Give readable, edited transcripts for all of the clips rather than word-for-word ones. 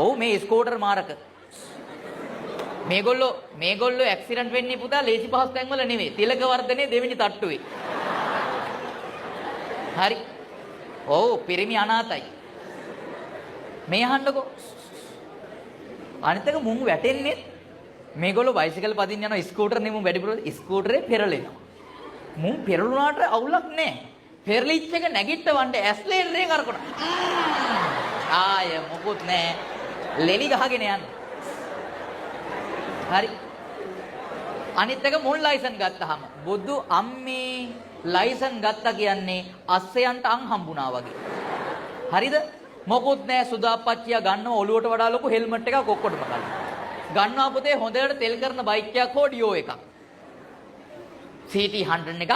ඔව් මේ ස්කූටර් මාරක. මේගොල්ලෝ ඇක්සිඩන්ට් වෙන්නේ පුතා ලේසි පහසු තැන්වල නෙමෙයි. තිලක වර්ධනේ දෙවෙනි තට්ටුවේ. හරි. ඔව් පිරිමි අනාතයි. මේ අහන්නකෝ. අනිත් එක මුන් වැටෙන්නේ මේගොල්ලෝ බයිසිකල් පදින්න යනවා ස්කූටර් නෙමු වැඩිපුර ස්කූටරේ පෙරලෙනවා. මුන් පෙරළුණාට අවුලක් නැහැ. පෙරලිච් එක නැගිටවන්න ඇස්ලේටරේ කරකන. ආය මොකුත් නැහැ. ලෙලි ගහගෙන යන්න. හරි. අනිත් එක මුල් ලයිසන් ගත්තාම බුදු අම්මේ ලයිසන් ගත්තා කියන්නේ අස්සයන්ට අං හම්බුණා වගේ. හරිද? මොකුත් නැහැ සුදාපච්චියා ගන්නව ඔලුවට වඩා ලොකු හෙල්මට් එකක් ඔක්කොටම ගන්න. ගන්නවා පුතේ හොඳට තෙල් කරන බයික් එකක් හෝ ඩියෝ එකක්. CT 100 එකක්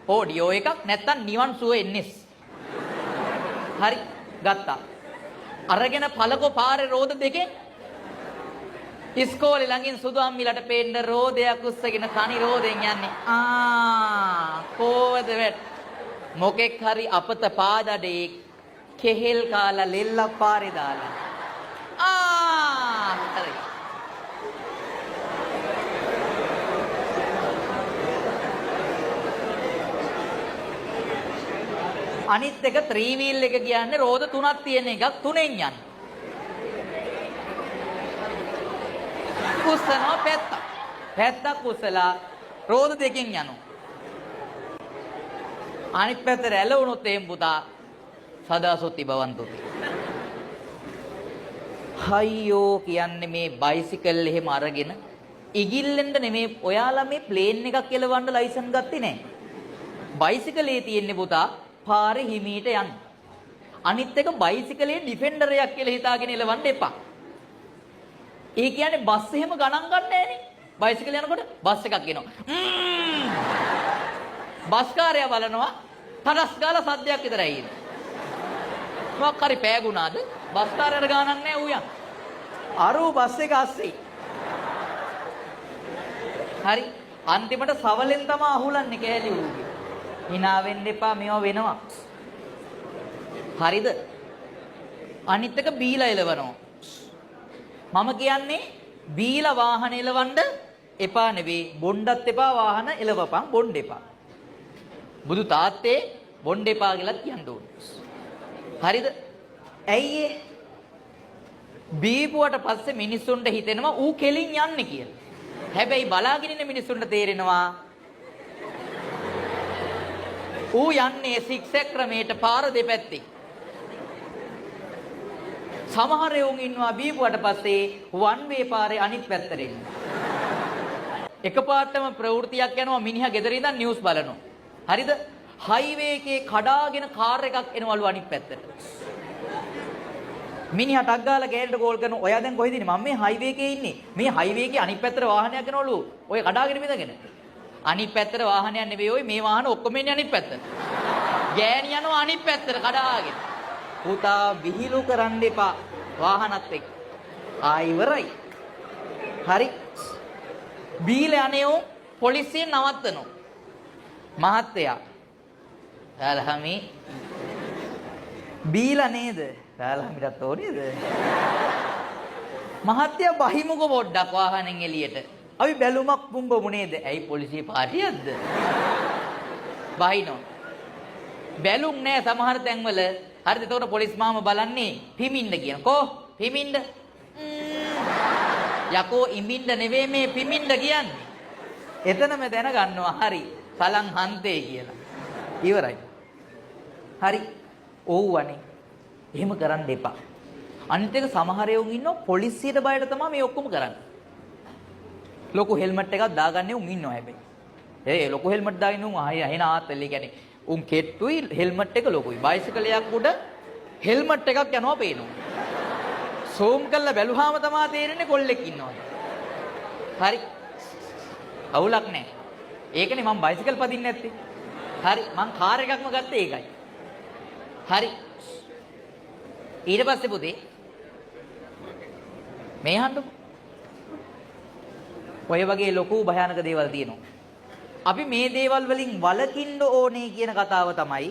හෝ ඩියෝ එකක් නැත්තම් නිවන් සුව NS. හරි ගත්තා. අරගෙන පළකෝ පාරේ රෝද දෙකේ ඉස්කෝලේ ළඟින් සුදු අම්මිලට පේන්න රෝදයක් උස්සගෙන තනි රෝදෙන් යන්නේ. කොවද වැට මොකෙක් හරි අපත පාදඩේ කෙහෙල් කාලා ලෙල්ලක් පාරේ දාලා. හරි. අනිත් එක 3 wheel එක කියන්නේ රෝද 3ක් තියෙන එකක් 3ෙන් යන්නේ. කුස්සනවා පැත්තක් කුස්සලා රෝද දෙකෙන් යනවා. අනිත් පැත්තට ඇල වුණොත් එහෙම පුතා සදාසොත්ති බවන්තුති. හයියෝ කියන්නේ මේ බයිසිකල් එහෙම අරගෙන ඉගිල්ලෙන්ද නෙමේ ඔයාලා මේ ප්ලේන් එකක් එලවන්න ලයිසන් ගත්තේ නැහැ. බයිසිකලේ තියෙන්නේ පුතා පාරේ හිමීට යන්න. අනිත් එක බයිසිකලේ ඩිෆෙන්ඩර් එකක් කියලා හිතාගෙන එලවන්න එපා. ඒ කියන්නේ බස් එහෙම ගණන් ගන්න නෑනේ. බයිසිකල් යනකොට බස් එකක් එනවා. බස් කාර්යය බලනවා තරස් ගාලා සද්දයක් විතරයි එන්නේ. මොකක් හරි පෑගුණාද? බස් කාර්යයට ගානක් නෑ ඌ යන්. අරූ බස් එක අස්සේ. හරි. අන්තිමට සවලෙන් තමයි අහුලන්නේ කෑලි ඌගේ. hina වෙන්න එපා මේවා වෙනවා. හරිද? අනිත් එක බීලා එලවනවා. මම කියන්නේ බීලා වාහන එලවන්න එපා නෙවෙයි බොණ්ඩත් එපා වාහන එලවපන් බොණ්ඩ එපා. බුදු තාත්තේ බොණ්ඩ එපා කියලා කියන්න ඕනේ. හරිද? ඇයි ඒ? බීපුවට පස්සේ මිනිස්සුන්ට හිතෙනවා ඌ කෙලින් යන්නේ කියලා. හැබැයි බලාගෙන ඉන්න මිනිස්සුන්ට තේරෙනවා ඌ යන්නේ සික්සැක් ක්‍රමයට පාර දෙපැත්තේ. සමහර යෝන් ඉන්නවා බීපුවට පස්සේ වන් වේ පාරේ අනිත් පැත්තට එන්න. එකපාරටම ප්‍රවෘත්තියක් යනවා මිනිහා ගෙදර ඉඳන් නිවුස් බලනවා. හරිද? හයිවේ එකේ කඩාගෙන කාර් එකක් එනවලු අනිත් පැත්තට. මිනිහා ටක් ගාලා ගෑනට කෝල් කරනවා. ඔයා දැන් කොහෙද ඉන්නේ? මම මේ හයිවේ එකේ ඉන්නේ. මේ හයිවේ එකේ අනිත් පැත්තට වාහනයක් එනවලු. ඔය කඩාගෙන බිඳගෙන. අනිත් පැත්තට වාහනයක් නෙවෙයි ඔය මේ වාහන ඔක්කොම එන්නේ අනිත් පැත්තට. ගෑණි යනවා අනිත් පැත්තට කඩාගෙන. පුතා විහිළු කරන්න එපා වාහනත් එක්ක. ඉවරයි. හරි. බීලා අනේෝ පොලිසියෙන් නවත්තනවා. මහත්තයා. රාලහමි බීලා නේද? රාලහමිටත් ඕනේද? මහත්තයා බහිමුකෝ පොඩ්ඩක් වාහනෙන් එළියට. අපි බැලුමක් පුම්බමු නේද? ඇයි පොලිසිය පාටියක්ද? බහිනෝ. බැලුම් නෑ සමහර තැන්වල. හරිද? එතකොට පොලිස් මාම බලන්නේ පිමින්ද කියන. කො පිමින්ද? යකෝ ඉඹින්ද නෙවෙයි මේ පිමින්ද කියන්නේ. එතනම දැනගන්නවා හරි. සලන් හන්තේ කියලා. ඉවරයි. හරි. ඕවනේ. එහෙම කරන්න එපා. අනිත් එක සමහර යෝන් ඉන්නවා පොලිසියට බයට තමයි මේ ඔක්කොම කරන්නේ. ලොකු හෙල්මට් එකක් දාගන්නේ උන් ඉන්නවා හැබැයි. ඒ ලොකු හෙල්මට් දාගෙන උන් අහින ආතල්ලේ කියන්නේ උන් කෙට්ටුයි හෙල්මට් එක ලොකුයි. බයිසිකලයක් උඩ හෙල්මට් එකක් යනවා පේනවා. සූම් කරලා බැලුවාම තමයි තේරෙන්නේ කොල්ලෙක් ඉන්නවා. හරි. අවුලක් නැහැ. ඒකනේ මම බයිසිකල් පදින්නේ නැත්තේ. හරි. මං කාර් එකක්ම ගත්තේ ඒකයි. හරි. ඊට පස්සේ පුතේ මේ හන්දු ඔය වගේ ලොකු භයානක දේවල් තියෙනවා. අපි මේ දේවල් වලින් වළකින්න ඕනේ කියන කතාව තමයි